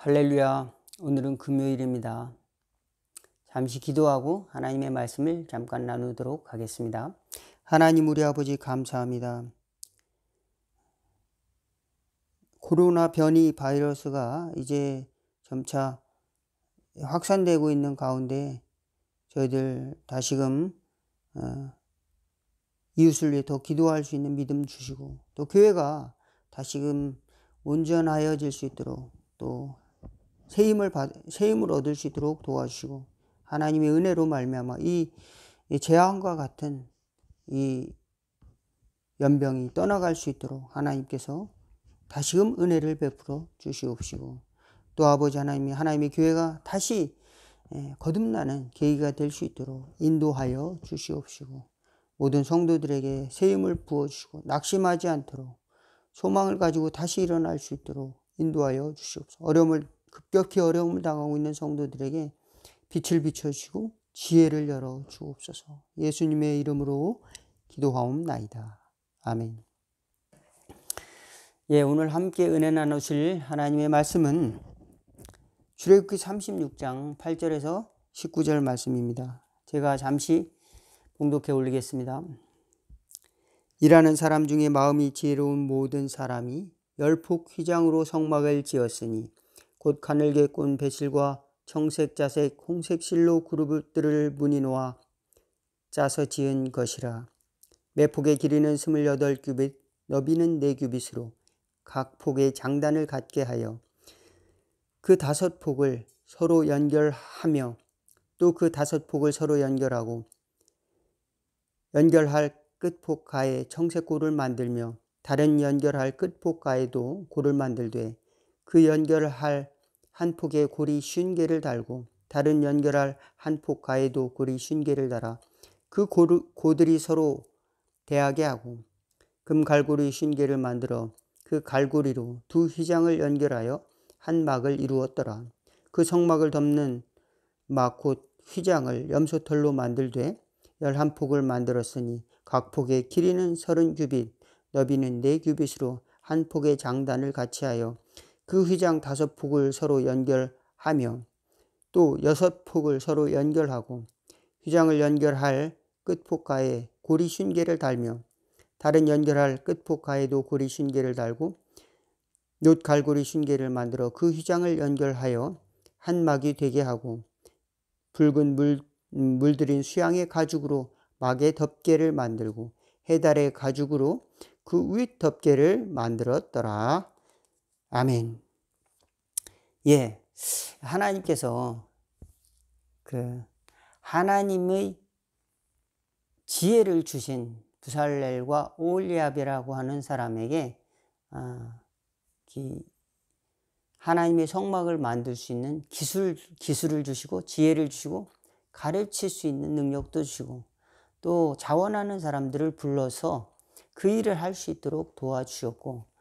할렐루야. 오늘은 금요일입니다. 잠시 기도하고 하나님의 말씀을 잠깐 나누도록 하겠습니다. 하나님 우리 아버지 감사합니다. 코로나 변이 바이러스가 이제 점차 확산되고 있는 가운데 저희들 다시금 이웃을 위해 더 기도할 수 있는 믿음 주시고, 또 교회가 다시금 온전하여질 수 있도록, 또 새 힘을 얻을 수 있도록 도와주시고, 하나님의 은혜로 말미암아 이 재앙과 같은 이 연병이 떠나갈 수 있도록 하나님께서 다시금 은혜를 베풀어 주시옵시고, 또 아버지 하나님의 교회가 다시 거듭나는 계기가 될 수 있도록 인도하여 주시옵시고, 모든 성도들에게 새 힘을 부어주시고 낙심하지 않도록 소망을 가지고 다시 일어날 수 있도록 인도하여 주시옵소서. 급격히 어려움을 당하고 있는 성도들에게 빛을 비춰주시고 지혜를 열어 주옵소서. 예수님의 이름으로 기도하옵나이다. 아멘. 오늘 함께 은혜 나누실 하나님의 말씀은 출애굽기 36장 8절에서 19절 말씀입니다. 제가 잠시 봉독해 올리겠습니다. 일하는 사람 중에 마음이 지혜로운 모든 사람이 열폭 휘장으로 성막을 지었으니 곧 가늘게 꼰 배실과 청색, 자색, 홍색 실로 그룹들을 무늬 놓아 짜서 지은 것이라. 매폭의 길이는 28규빗, 너비는 4규빗으로 각 폭에 장단을 갖게 하여 그 5폭을 서로 연결하며 또 그 5폭을 서로 연결하고 연결할 끝폭 가에 청색골을 만들며 다른 연결할 끝폭 가에도 골을 만들되 그 연결할 한 폭에 골이 50개를 달고 다른 연결할 한 폭 가에도 골이 50개를 달아 그 고들이 서로 대하게 하고 금갈고리 50개를 만들어 그 갈고리로 두 휘장을 연결하여 한 막을 이루었더라. 그 성막을 덮는 막 곧 휘장을 염소털로 만들되 11폭을 만들었으니 각 폭의 길이는 30규빗, 너비는 4규빗으로 한 폭의 장단을 같이 하여 그 휘장 5폭을 서로 연결하며 또 6폭을 서로 연결하고 휘장을 연결할 끝폭가에 고리 50개를 달며 다른 연결할 끝폭가에도 고리 50개를 달고 놋 갈고리 50개를 만들어 그 휘장을 연결하여 한 막이 되게 하고 붉은 물들인 수양의 가죽으로 막의 덮개를 만들고 해달의 가죽으로 그 윗 덮개를 만들었더라. 아멘. 하나님께서 하나님의 지혜를 주신 부살렐과 오홀리압이라고 하는 사람에게 하나님의 성막을 만들 수 있는 기술을 주시고 지혜를 주시고 가르칠 수 있는 능력도 주시고 또 자원하는 사람들을 불러서 그 일을 할 수 있도록 도와주셨고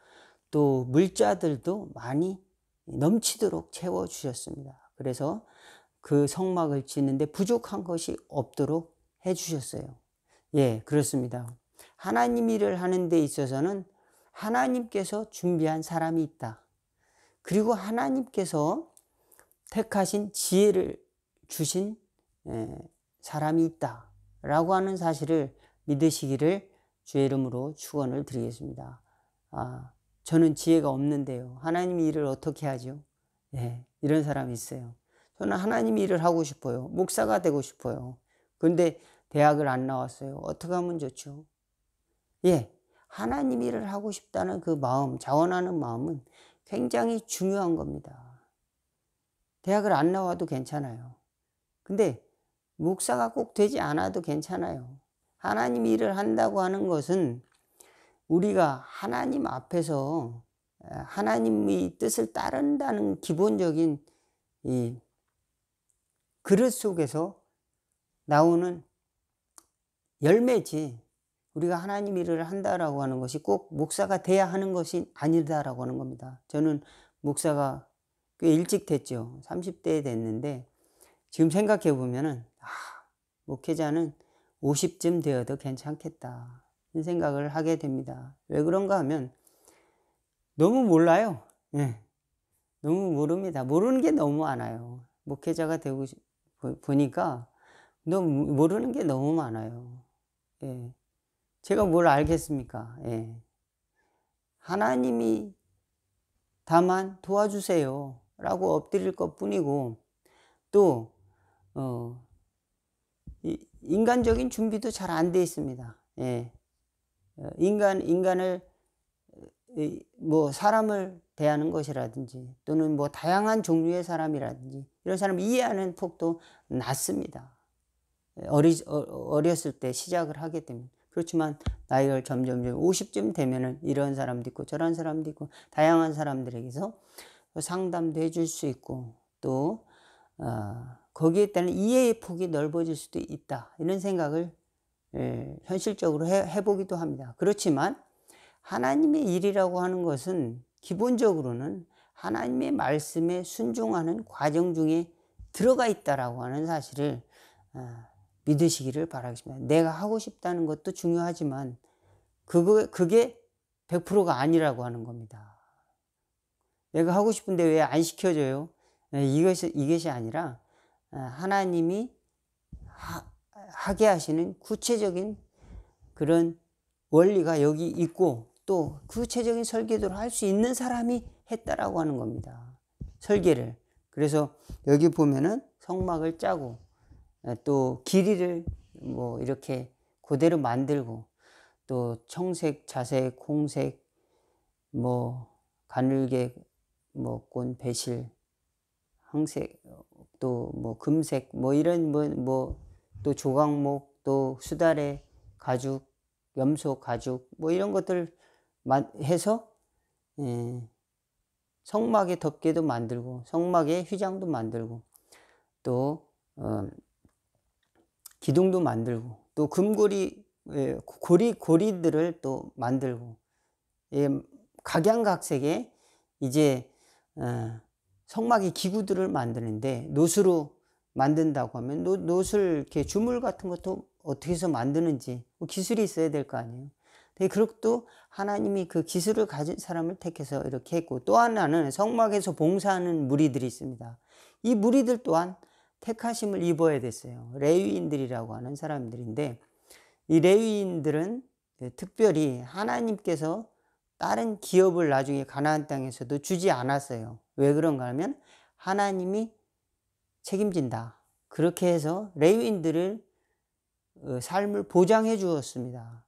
또 물자들도 많이 넘치도록 채워주셨습니다. 그래서 그 성막을 짓는데 부족한 것이 없도록 해주셨어요. 그렇습니다. 하나님 일을 하는 데 있어서는 하나님께서 준비한 사람이 있다. 그리고 하나님께서 택하신 지혜를 주신 사람이 있다 라고 하는 사실을 믿으시기를 주의 이름으로 축원을 드리겠습니다. 저는 지혜가 없는데요, 하나님이 일을 어떻게 하죠? 이런 사람이 있어요. 저는 하나님 일을 하고 싶어요. 목사가 되고 싶어요. 그런데 대학을 안 나왔어요. 어떻게 하면 좋죠? 하나님 일을 하고 싶다는 그 마음, 자원하는 마음은 굉장히 중요한 겁니다. 대학을 안 나와도 괜찮아요. 근데 목사가 꼭 되지 않아도 괜찮아요. 하나님 일을 한다고 하는 것은 우리가 하나님 앞에서 하나님의 뜻을 따른다는 기본적인 이 그릇 속에서 나오는 열매지, 우리가 하나님 일을 한다라고 하는 것이 꼭 목사가 돼야 하는 것이 아니다라고 하는 겁니다. 저는 목사가 꽤 일찍 됐죠. 30대에 됐는데 지금 생각해 보면은 목회자는 50쯤 되어도 괜찮겠다 이런 생각을 하게 됩니다. 왜 그런가 하면 너무 몰라요. 너무 모릅니다. 모르는 게 너무 많아요. 목회자가 되고 보니까 너무 모르는 게 너무 많아요. 예. 제가 뭘 알겠습니까? 예. 하나님이 다만 도와주세요 라고 엎드릴 것 뿐이고, 또 인간적인 준비도 잘 안 돼 있습니다. 예. 인간을 뭐 사람을 대하는 것이라든지, 또는 뭐 다양한 종류의 사람이라든지, 이런 사람 이해하는 폭도 낮습니다. 어렸을 때 시작을 하게 되면. 그렇지만 나이가 점점 50쯤 되면은 이런 사람도 있고 저런 사람도 있고, 다양한 사람들에게서 상담도 해줄 수 있고, 또 거기에 따른 이해의 폭이 넓어질 수도 있다, 이런 생각을 현실적으로 해보기도 합니다. 그렇지만 하나님의 일이라고 하는 것은 기본적으로는 하나님의 말씀에 순종하는 과정 중에 들어가 있다라고 하는 사실을 믿으시기를 바라겠습니다. 내가 하고 싶다는 것도 중요하지만 그게 100%가 아니라고 하는 겁니다. 내가 하고 싶은데 왜 안 시켜줘요? 이것이 아니라 하나님이 하게 하시는 구체적인 그런 원리가 여기 있고, 또 구체적인 설계도를 할 수 있는 사람이 했다라고 하는 겁니다. 설계를. 그래서 여기 보면은 성막을 짜고, 또 길이를 뭐 이렇게 그대로 만들고, 또 청색, 자색, 홍색, 뭐 가늘게, 뭐 꼰, 배실, 황색, 또 뭐 금색, 뭐 이런 또 조각목, 또 수달래 가죽, 염소 가죽, 뭐 이런 것들 해서 성막의 덮개도 만들고, 성막의 휘장도 만들고, 또 기둥도 만들고, 또 금고리, 고리들을 또 만들고, 각양각색의 이제 성막의 기구들을 만드는데, 노수로 만든다고 하면 노술 이렇게 주물 같은 것도 어떻게 해서 만드는지 기술이 있어야 될 거 아니에요. 그것도 하나님이 그 기술을 가진 사람을 택해서 이렇게 했고, 또 하나는 성막에서 봉사하는 무리들이 있습니다. 이 무리들 또한 택하심을 입어야 됐어요. 레위인들이라고 하는 사람들인데, 이 레위인들은 특별히 하나님께서 다른 기업을 나중에 가나안 땅에서도 주지 않았어요. 왜 그런가 하면 하나님이 책임진다, 그렇게 해서 레위인들을 삶을 보장해 주었습니다.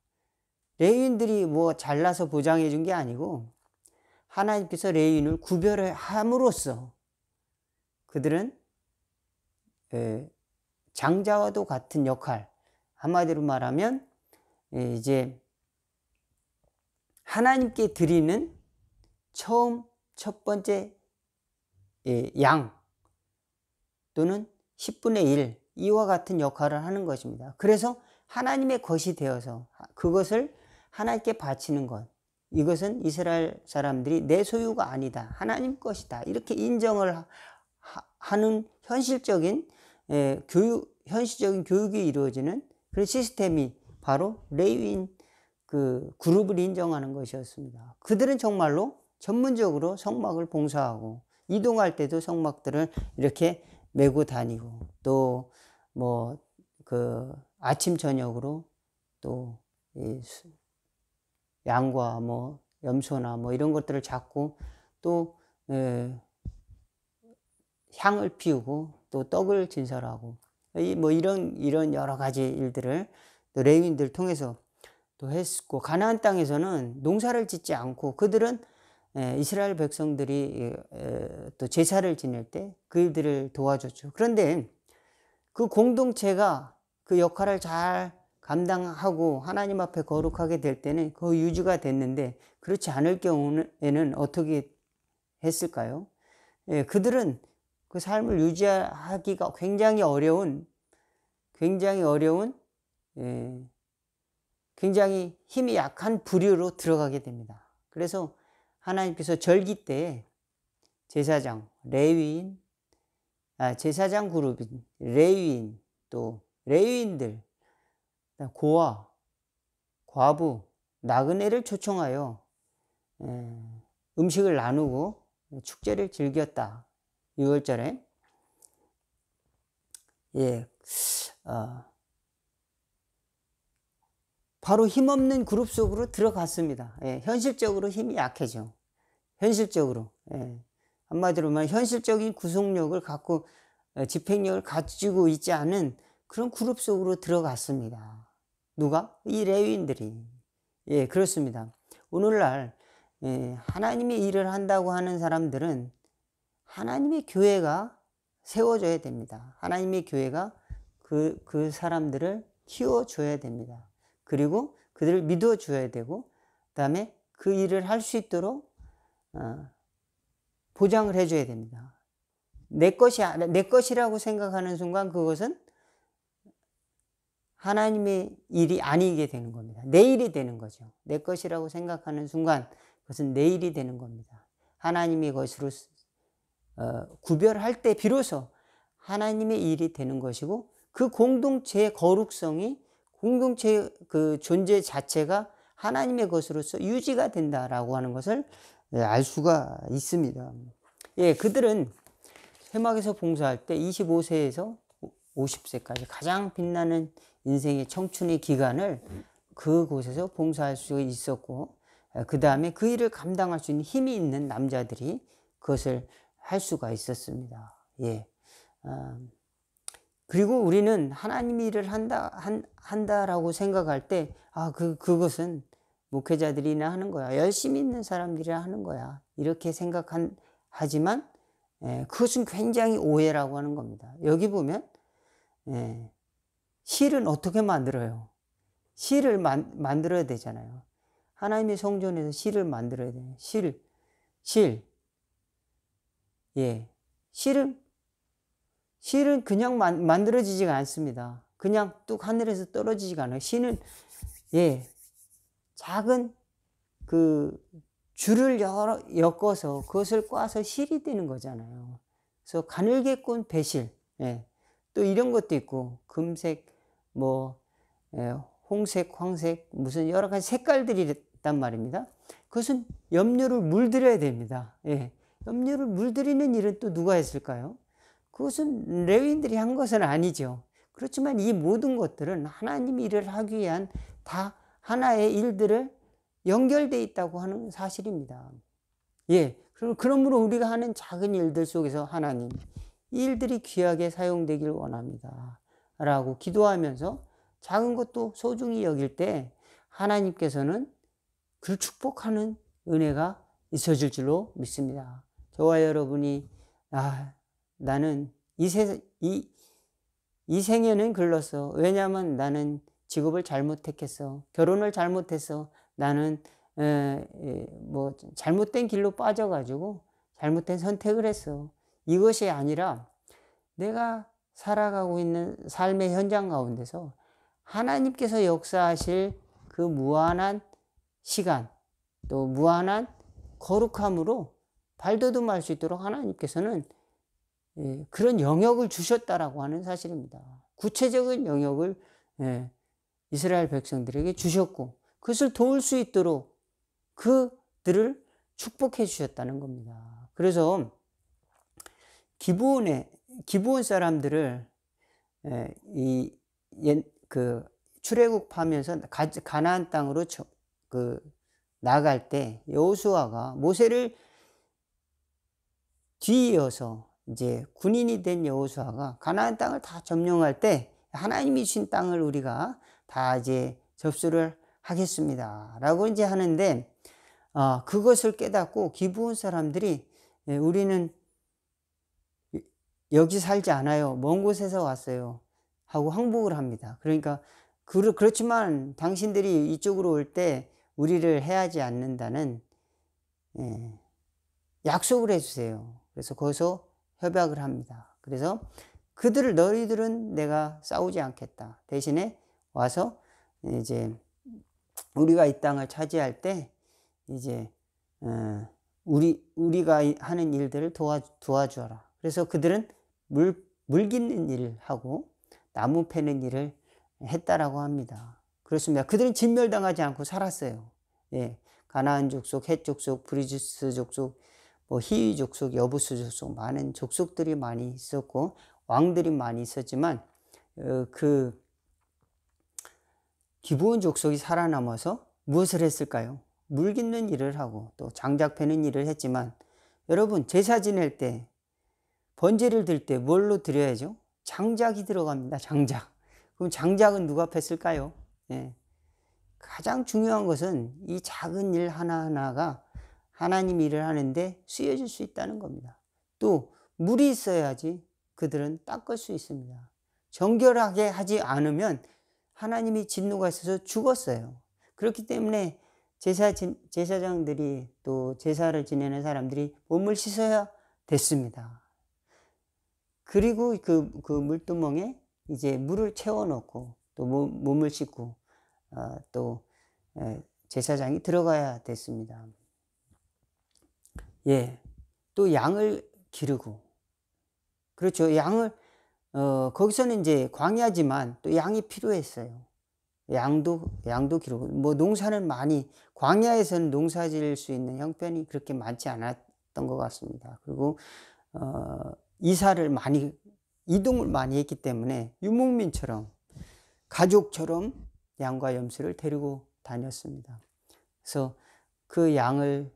레위인들이 뭐 잘나서 보장해 준 게 아니고, 하나님께서 레위인을 구별함으로써 그들은 장자와도 같은 역할, 한마디로 말하면 이제 하나님께 드리는 첫 번째 양, 또는 10분의 1, 이와 같은 역할을 하는 것입니다. 그래서 하나님의 것이 되어서 그것을 하나님께 바치는 것, 이것은 이스라엘 사람들이 내 소유가 아니다, 하나님 것이다, 이렇게 인정을 하는 현실적인 교육이 이루어지는 그런 시스템이 바로 레위인 그 그룹을 인정하는 것이었습니다. 그들은 정말로 전문적으로 성막을 봉사하고, 이동할 때도 성막들을 이렇게 메고 다니고, 또 뭐 그 아침 저녁으로 또 양과 뭐 염소나 뭐 이런 것들을 잡고, 또 향을 피우고, 또 떡을 진설하고, 뭐 이런 여러 가지 일들을 또 레위인들 통해서 또 했고, 가나안 땅에서는 농사를 짓지 않고 그들은 이스라엘 백성들이 또 제사를 지낼 때 그들을 도와줬죠. 그런데 그 공동체가 그 역할을 잘 감당하고 하나님 앞에 거룩하게 될 때는 그 유지가 됐는데, 그렇지 않을 경우에는 어떻게 했을까요? 그들은 그 삶을 유지하기가 굉장히 어려운 굉장히 힘이 약한 부류로 들어가게 됩니다. 그래서 하나님께서 절기 때 제사장, 레위인, 제사장 그룹인 레위인, 또 레위인들, 고아, 과부, 나그네를 초청하여 음식을 나누고 축제를 즐겼다. 6월절에. 예, 바로 힘없는 그룹 속으로 들어갔습니다. 예, 현실적으로 힘이 약해져. 현실적으로. 예, 한마디로 말하면 현실적인 구속력을 갖고 집행력을 가지고 있지 않은 그런 그룹 속으로 들어갔습니다. 누가? 이 레위인들이. 예, 그렇습니다. 오늘날 하나님의 일을 한다고 하는 사람들은 하나님의 교회가 세워져야 됩니다. 하나님의 교회가 그 사람들을 키워줘야 됩니다. 그리고 그들을 믿어줘야 되고, 그 다음에 그 일을 할 수 있도록 보장을 해줘야 됩니다. 내 것이라고 생각하는 순간 그것은 하나님의 일이 아니게 되는 겁니다. 내 일이 되는 거죠. 내 것이라고 생각하는 순간 그것은 내 일이 되는 겁니다. 하나님의 것으로 구별할 때 비로소 하나님의 일이 되는 것이고, 그 공동체의 거룩성이, 공동체의 그 존재 자체가 하나님의 것으로서 유지가 된다라고 하는 것을 알 수가 있습니다. 예, 그들은 회막에서 봉사할 때 25세에서 50세까지 가장 빛나는 인생의 청춘의 기간을 그곳에서 봉사할 수 있었고, 그 다음에 그 일을 감당할 수 있는 힘이 있는 남자들이 그것을 할 수가 있었습니다. 예. 그리고 우리는 하나님 일을 한다라고 생각할 때, 그것은 목회자들이나 하는 거야. 열심히 있는 사람들이나 하는 거야. 이렇게 하지만, 그것은 굉장히 오해라고 하는 겁니다. 여기 보면, 실은 어떻게 만들어요? 실을 만들어야 되잖아요. 하나님의 성전에서 실을 만들어야 돼요. 예. 실은 그냥 만들어지지가 않습니다. 그냥 뚝 하늘에서 떨어지지가 않아요. 실은, 작은 그 줄을 엮어서 그것을 꽈서 실이 되는 거잖아요. 그래서 가늘게 꼰 배실, 또 이런 것도 있고, 금색, 홍색, 황색, 무슨 여러 가지 색깔들이 있단 말입니다. 그것은 염료를 물들여야 됩니다. 염료를 물들이는 일은 또 누가 했을까요? 그것은 레위인들이 한 것은 아니죠. 그렇지만 이 모든 것들은 하나님 일을 하기 위한 다 하나의 일들을 연결되어 있다고 하는 사실입니다. 그러므로 우리가 하는 작은 일들 속에서 하나님, 이 일들이 귀하게 사용되길 원합니다. 라고 기도하면서 작은 것도 소중히 여길 때 하나님께서는 그를 축복하는 은혜가 있어질 줄로 믿습니다. 저와 여러분이, 나는 이 생에는 글렀어. 왜냐하면 나는 직업을 잘못 택했어. 결혼을 잘못했어. 나는 잘못된 길로 빠져가지고 잘못된 선택을 했어. 이것이 아니라 내가 살아가고 있는 삶의 현장 가운데서 하나님께서 역사하실 그 무한한 시간, 또 무한한 거룩함으로 발돋움할 수 있도록 하나님께서는 그런 영역을 주셨다라고 하는 사실입니다. 구체적인 영역을 이스라엘 백성들에게 주셨고, 그것을 도울 수 있도록 그들을 축복해 주셨다는 겁니다. 그래서 기브온 사람들을 출애굽하면서 가나안 땅으로 나갈 때 여호수아가 모세를 뒤이어서 이제 군인이 된 여호수아가 가나안 땅을 다 점령할 때 하나님이 주신 땅을 우리가 다 이제 접수를 하겠습니다. 라고 이제 하는데, 그것을 깨닫고 기브온 사람들이 우리는 여기 살지 않아요. 먼 곳에서 왔어요. 하고 항복을 합니다. 그러니까 그렇지만 당신들이 이쪽으로 올 때 우리를 해하지 않는다는 약속을 해주세요. 그래서 거기서 협약을 합니다. 그래서 너희들은 내가 싸우지 않겠다. 대신에 와서 이제 우리가 이 땅을 차지할 때 이제 우리가 하는 일들을 도와주어라. 그래서 그들은 물 깃는 일을 하고 나무 패는 일을 했다라고 합니다. 그렇습니다. 그들은 진멸당하지 않고 살았어요. 가나안 족속, 헷 족속, 브리스 족속, 뭐 희위 족속, 여부수 족속 많은 족속들이 많이 있었고 왕들이 많이 있었지만 그 기브온 족속이 살아남아서 무엇을 했을까요? 물 깃는 일을 하고 또 장작 패는 일을 했지만 여러분 제사 지낼 때 번제를 들 때 뭘로 드려야죠? 장작이 들어갑니다. 장작. 그럼 장작은 누가 팼을까요? 예. 가장 중요한 것은 이 작은 일 하나하나가 하나님 일을 하는데 쓰여질 수 있다는 겁니다. 또 물이 있어야지 그들은 닦을 수 있습니다. 정결하게 하지 않으면 하나님이 진노가 있어서 죽었어요. 그렇기 때문에 제사장들이 또 제사를 지내는 사람들이 몸을 씻어야 됐습니다. 그리고 그 물두멍에 이제 물을 채워놓고 또 몸을 씻고 또 제사장이 들어가야 됐습니다. 예, 또 양을 기르고 그렇죠. 양을 거기서는 이제 광야지만 또 양이 필요했어요. 양도 기르고 뭐 농사는 많이 광야에서는 농사 지을 수 있는 형편이 그렇게 많지 않았던 것 같습니다. 그리고 이동을 많이 했기 때문에 유목민처럼 가족처럼 양과 염소를 데리고 다녔습니다. 그래서 그 양을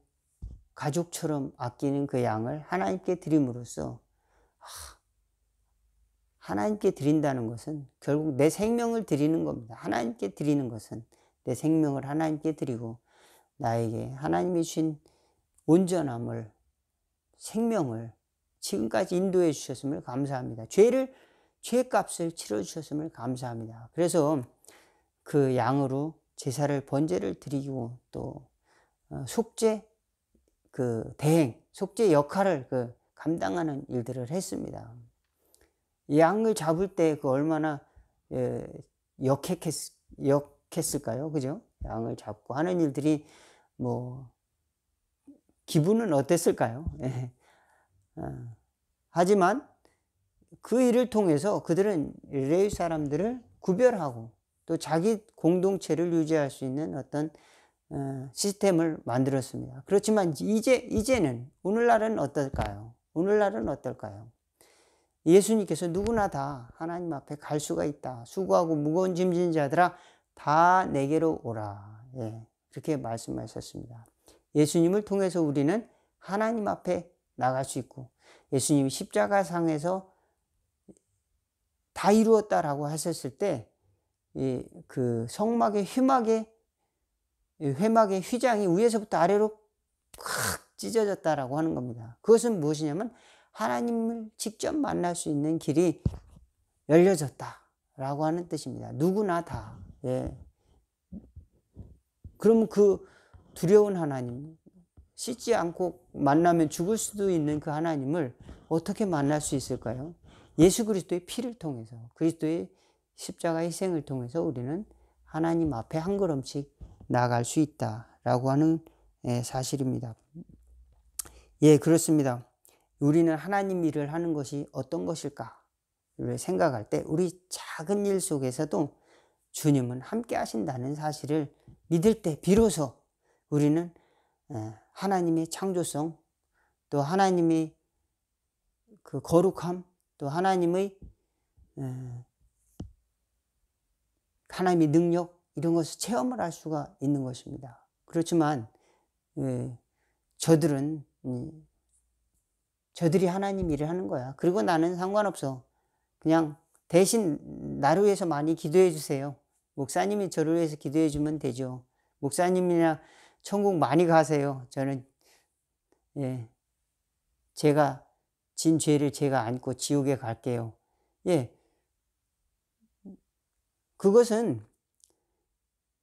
가족처럼 아끼는 그 양을 하나님께 드림으로써 하나님께 드린다는 것은 결국 내 생명을 드리는 겁니다. 하나님께 드리는 것은 내 생명을 하나님께 드리고 나에게 하나님이 주신 온전함을 생명을 지금까지 인도해 주셨음을 감사합니다. 죄값을 치러 주셨음을 감사합니다. 그래서 그 양으로 제사를 번제를 드리고 또 속죄 대행 속죄 역할을 감당하는 일들을 했습니다. 양을 잡을 때 얼마나 역했을까요? 그죠? 양을 잡고 하는 일들이 뭐 기분은 어땠을까요? 하지만 그 일을 통해서 그들은 레위 사람들을 구별하고 또 자기 공동체를 유지할 수 있는 어떤 시스템을 만들었습니다. 그렇지만 이제는 오늘날은 어떨까요? 예수님께서 누구나 다 하나님 앞에 갈 수가 있다. 수고하고 무거운 짐진 자들아 다 내게로 오라. 예, 그렇게 말씀하셨습니다. 예수님을 통해서 우리는 하나님 앞에 나갈 수 있고 예수님이 십자가상에서 다 이루었다라고 하셨을 때 그 성막의 회막의 휘장이 위에서부터 아래로 콱 찢어졌다라고 하는 겁니다. 그것은 무엇이냐면 하나님을 직접 만날 수 있는 길이 열려졌다라고 하는 뜻입니다. 누구나 다. 예. 그럼 그 두려운 하나님, 씻지 않고 만나면 죽을 수도 있는 그 하나님을 어떻게 만날 수 있을까요? 예수 그리스도의 피를 통해서, 그리스도의 십자가 희생을 통해서 우리는 하나님 앞에 한 걸음씩 나아갈 수 있다라고 하는 사실입니다. 예, 그렇습니다. 우리는 하나님 일을 하는 것이 어떤 것일까를 생각할 때 우리 작은 일 속에서도 주님은 함께 하신다는 사실을 믿을 때 비로소 우리는 하나님의 창조성, 또 하나님의 그 거룩함, 또 하나님의 능력 이런 것을 체험을 할 수가 있는 것입니다. 그렇지만 저들이 하나님 일을 하는 거야. 그리고 나는 상관없어. 그냥 대신 나를 위해서 많이 기도해 주세요. 목사님이 저를 위해서 기도해 주면 되죠. 목사님이나 천국 많이 가세요. 저는 제가 진 죄를 제가 안고 지옥에 갈게요. 예, 그것은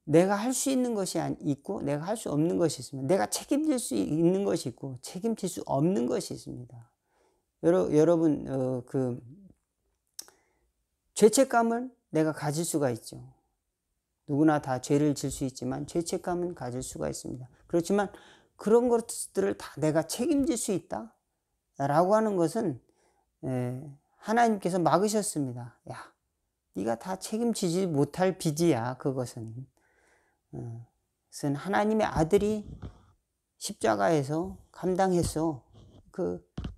내가 할 수 있는 것이 있고 내가 할 수 없는 것이 있습니다. 내가 책임질 수 있는 것이 있고 책임질 수 없는 것이 있습니다. 여러분 그 죄책감을 내가 가질 수가 있죠. 누구나 다 죄를 질 수 있지만 죄책감은 가질 수가 있습니다. 그렇지만 그런 것들을 다 내가 책임질 수 있다 라고 하는 것은 하나님께서 막으셨습니다. 야, 네가 다 책임지지 못할 빚이야. 그것은 하나님의 아들이 십자가에서 감당했어.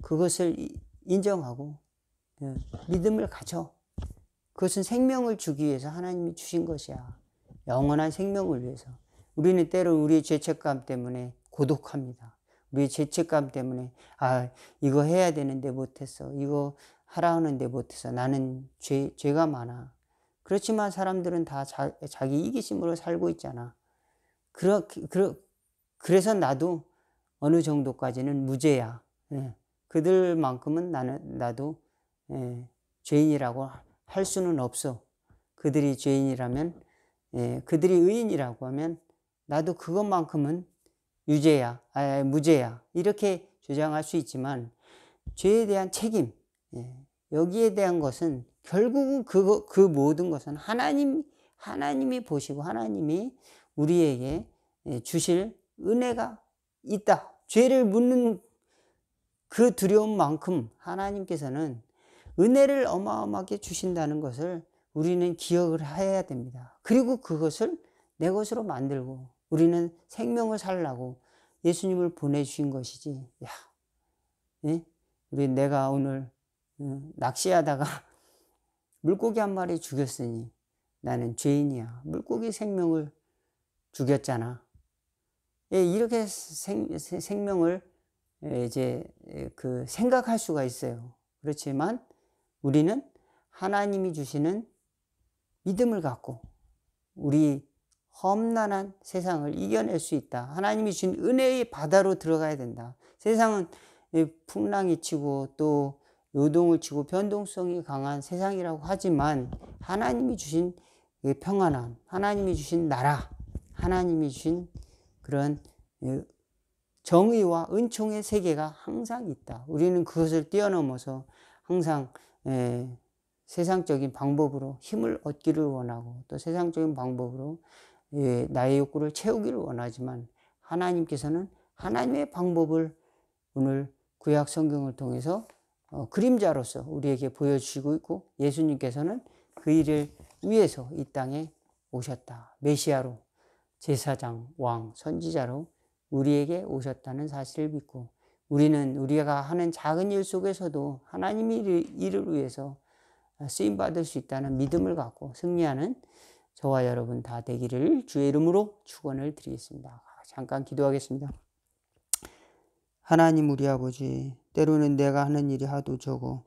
그것을 인정하고 믿음을 가져. 그것은 생명을 주기 위해서 하나님이 주신 것이야. 영원한 생명을 위해서. 우리는 때로 우리의 죄책감 때문에 고독합니다. 우리의 죄책감 때문에 이거 해야 되는데 못했어. 이거 하라 하는데 못했어. 나는 죄가 많아. 그렇지만 사람들은 다 자기 이기심으로 살고 있잖아. 그래서 나도 어느 정도까지는 무죄야. 그들만큼은 나도 죄인이라고 할 수는 없어. 그들이 죄인이라면, 그들이 의인이라고 하면 나도 그것만큼은 무죄야. 이렇게 주장할 수 있지만 죄에 대한 책임, 여기에 대한 것은 결국은 그 모든 것은 하나님이 보시고 하나님이 우리에게 주실 은혜가 있다. 죄를 묻는 그 두려움만큼 하나님께서는 은혜를 어마어마하게 주신다는 것을 우리는 기억을 해야 됩니다. 그리고 그것을 내 것으로 만들고 우리는 생명을 살라고 예수님을 보내주신 것이지. 내가 오늘 낚시하다가 물고기 한 마리 죽였으니 나는 죄인이야. 물고기 생명을 죽였잖아. 이렇게 생명을 이제 생각할 수가 있어요. 그렇지만 우리는 하나님이 주시는 믿음을 갖고 우리 험난한 세상을 이겨낼 수 있다. 하나님이 주신 은혜의 바다로 들어가야 된다. 세상은 풍랑이 치고 또 요동을 치고 변동성이 강한 세상이라고 하지만 하나님이 주신 평안함, 하나님이 주신 나라, 하나님이 주신 그런 정의와 은총의 세계가 항상 있다. 우리는 그것을 뛰어넘어서 항상 세상적인 방법으로 힘을 얻기를 원하고 또 세상적인 방법으로 나의 욕구를 채우기를 원하지만 하나님께서는 하나님의 방법을 오늘 구약 성경을 통해서 그림자로서 우리에게 보여주시고 있고 예수님께서는 그 일을 위해서 이 땅에 오셨다. 메시아로 제사장, 왕, 선지자로 우리에게 오셨다는 사실을 믿고 우리는 우리가 하는 작은 일 속에서도 하나님의 일을 위해서 쓰임받을 수 있다는 믿음을 갖고 승리하는 저와 여러분 다 되기를 주의 이름으로 축원을 드리겠습니다. 잠깐 기도하겠습니다. 하나님 우리 아버지, 때로는 내가 하는 일이 하도 적어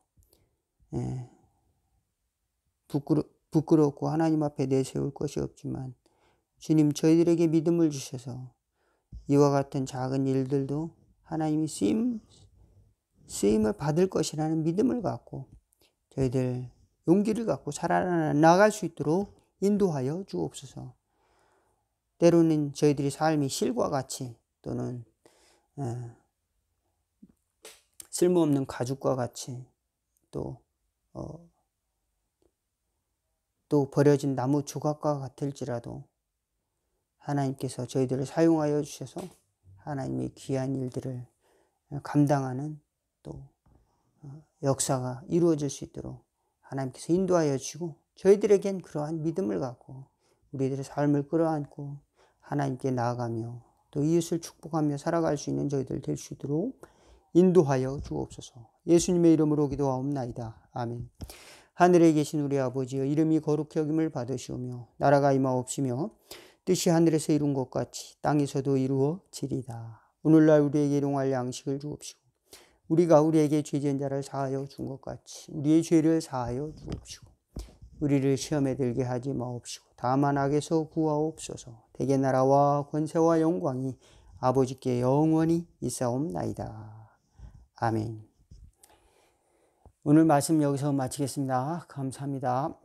부끄럽고 하나님 앞에 내세울 것이 없지만 주님 저희들에게 믿음을 주셔서 이와 같은 작은 일들도 하나님이 쓰임을 받을 것이라는 믿음을 갖고 저희들 용기를 갖고 살아나갈 수 있도록 인도하여 주옵소서. 때로는 저희들이 삶이 실과 같이 또는 쓸모없는 가죽과 같이 또 버려진 나무 조각과 같을지라도 하나님께서 저희들을 사용하여 주셔서 하나님의 귀한 일들을 감당하는 또 역사가 이루어질 수 있도록 하나님께서 인도하여 주시고 저희들에겐 그러한 믿음을 갖고 우리들의 삶을 끌어안고 하나님께 나아가며 또 이웃을 축복하며 살아갈 수 있는 저희들 될 수 있도록 인도하여 주옵소서. 예수님의 이름으로 기도하옵나이다. 아멘. 하늘에 계신 우리 아버지여 이름이 거룩히 여김을 받으시오며 나라가 임하옵시며 뜻이 하늘에서 이룬 것 같이 땅에서도 이루어지리다. 오늘날 우리에게 일용할 양식을 주옵시고 우리가 우리에게 죄 지은 자를 사하여 준 것 같이 우리의 죄를 사하여 주옵시고 우리를 시험에 들게 하지 마옵시고 다만 악에서 구하옵소서. 대개 나라와 권세와 영광이 아버지께 영원히 있사옵나이다. 아멘. 오늘 말씀 여기서 마치겠습니다. 감사합니다.